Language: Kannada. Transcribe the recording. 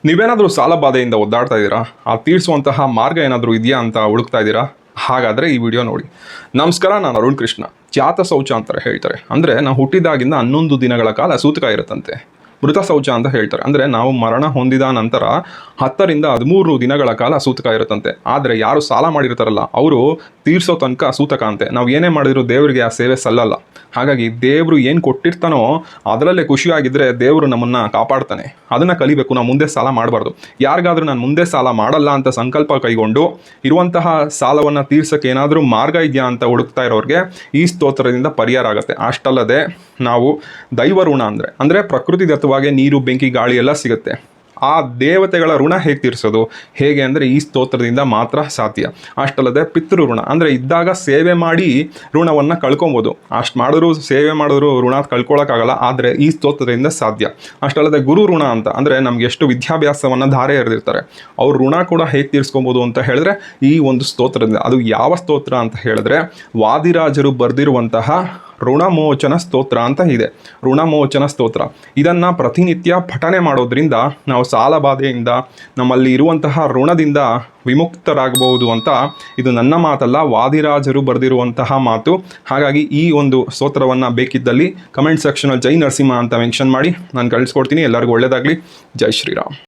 ನೀವೇನಾದರೂ ಸಾಲ ಬಾಧೆಯಿಂದ ಒದ್ದಾಡ್ತಾ ಇದ್ದೀರಾ? ಆ ತೀರಿಸುವಂತಹ ಮಾರ್ಗ ಏನಾದರೂ ಇದೆಯಾ ಅಂತ ಹುಡುಕ್ತಾ ಇದ್ದೀರಾ? ಹಾಗಾದರೆ ಈ ವಿಡಿಯೋ ನೋಡಿ. ನಮಸ್ಕಾರ, ನಾನು ಅರುಣ್ ಕೃಷ್ಣ. ಜಾತ ಶೌಚ ಅಂತಾರೆ ಹೇಳ್ತಾರೆ. ಅಂದರೆ ನಾವು ಹುಟ್ಟಿದಾಗಿಂದ 11 ದಿನಗಳ ಕಾಲ ಸೂತಕ ಇರುತ್ತಂತೆ. ಮೃತ ಶೌಚ ಅಂತ ಹೇಳ್ತಾರೆ. ಅಂದರೆ ನಾವು ಮರಣ ಹೊಂದಿದ ನಂತರ 10 ರಿಂದ 13 ದಿನಗಳ ಕಾಲ ಸೂತಕ ಇರುತ್ತಂತೆ. ಆದರೆ ಯಾರು ಸಾಲ ಮಾಡಿರ್ತಾರಲ್ಲ ಅವರು ತೀರ್ಸೋ ತನಕ ಸೂತಕ ಅಂತೆ. ನಾವು ಏನೇ ಮಾಡಿದ್ರು ದೇವರಿಗೆ ಆ ಸೇವೆ ಸಲ್ಲಲ್ಲ. ಹಾಗಾಗಿ ದೇವರು ಏನು ಕೊಟ್ಟಿರ್ತಾನೋ ಅದರಲ್ಲೇ ಖುಷಿಯಾಗಿದ್ದರೆ ದೇವರು ನಮ್ಮನ್ನು ಕಾಪಾಡ್ತಾನೆ. ಅದನ್ನು ಕಲಿಬೇಕು. ನಾವು ಮುಂದೆ ಸಾಲ ಮಾಡಬಾರ್ದು. ಯಾರಿಗಾದ್ರೂ ನಾನು ಮುಂದೆ ಸಾಲ ಮಾಡಲ್ಲ ಅಂತ ಸಂಕಲ್ಪ ಕೈಗೊಂಡು ಇರುವಂತಹ ಸಾಲವನ್ನು ತೀರ್ಸೋಕ್ಕೆ ಏನಾದರೂ ಮಾರ್ಗ ಇದೆಯಾ ಅಂತ ಹುಡುಕ್ತಾ ಇರೋರಿಗೆ ಈ ಸ್ತೋತ್ರದಿಂದ ಪರಿಹಾರ ಆಗುತ್ತೆ. ಅಷ್ಟಲ್ಲದೆ ನಾವು ದೈವ ಋಣ ಅಂದರೆ ಪ್ರಕೃತಿದತ್ತವಾಗಿ ನೀರು, ಬೆಂಕಿ, ಗಾಳಿ ಎಲ್ಲ ಸಿಗುತ್ತೆ. ಆ ದೇವತೆಗಳ ಋಣ ಹೇಗೆ ತೀರಿಸೋದು? ಹೇಗೆ ಅಂದರೆ ಈ ಸ್ತೋತ್ರದಿಂದ ಮಾತ್ರ ಸಾಧ್ಯ. ಅಷ್ಟಲ್ಲದೆ ಪಿತೃ ಋಣ ಅಂದರೆ ಇದ್ದಾಗ ಸೇವೆ ಮಾಡಿ ಋಣವನ್ನು ಕಳ್ಕೊಬೋದು. ಅಷ್ಟು ಮಾಡಿದ್ರು ಸೇವೆ ಮಾಡಿದ್ರು ಋಣ ಕಳ್ಕೊಳ್ಳೋಕ್ಕಾಗಲ್ಲ. ಆದರೆ ಈ ಸ್ತೋತ್ರದಿಂದ ಸಾಧ್ಯ. ಅಷ್ಟಲ್ಲದೆ ಗುರು ಋಣ ಅಂತ ಅಂದರೆ ನಮ್ಗೆ ಎಷ್ಟು ವಿದ್ಯಾಭ್ಯಾಸವನ್ನು ಧಾರೆ ಎರೆದಿರ್ತಾರೆ ಅವ್ರ ಋಣ ಕೂಡ ಹೇಗೆ ತೀರಿಸ್ಕೊಬೋದು ಅಂತ ಹೇಳಿದ್ರೆ ಈ ಒಂದು ಸ್ತೋತ್ರದಿಂದ. ಅದು ಯಾವ ಸ್ತೋತ್ರ ಅಂತ ಹೇಳಿದ್ರೆ ವಾದಿರಾಜರು ಬರೆದಿರುವಂತಹ ಋಣಮೋಚನ ಸ್ತೋತ್ರ ಅಂತ ಇದೆ. ಋಣಮೋಚನ ಸ್ತೋತ್ರ ಇದನ್ನು ಪ್ರತಿನಿತ್ಯ ಪಠನೆ ಮಾಡೋದ್ರಿಂದ ನಾವು ಸಾಲ ಬಾಧೆಯಿಂದ, ನಮ್ಮಲ್ಲಿ ಇರುವಂತಹ ಋಣದಿಂದ ವಿಮುಕ್ತರಾಗಬಹುದು ಅಂತ. ಇದು ನನ್ನ ಮಾತಲ್ಲ, ವಾದಿರಾಜರು ಬರೆದಿರುವಂತಹ ಮಾತು. ಹಾಗಾಗಿ ಈ ಒಂದು ಸ್ತೋತ್ರವನ್ನು ಬೇಕಿದ್ದಲ್ಲಿ ಕಮೆಂಟ್ ಸೆಕ್ಷನಲ್ಲಿ ಜೈ ನರಸಿಂಹ ಅಂತ ಮೆನ್ಷನ್ ಮಾಡಿ ನಾನು ಕಳಿಸ್ಕೊಡ್ತೀನಿ. ಎಲ್ಲರಿಗೂ ಒಳ್ಳೆಯದಾಗಲಿ. ಜೈ ಶ್ರೀರಾಮ್.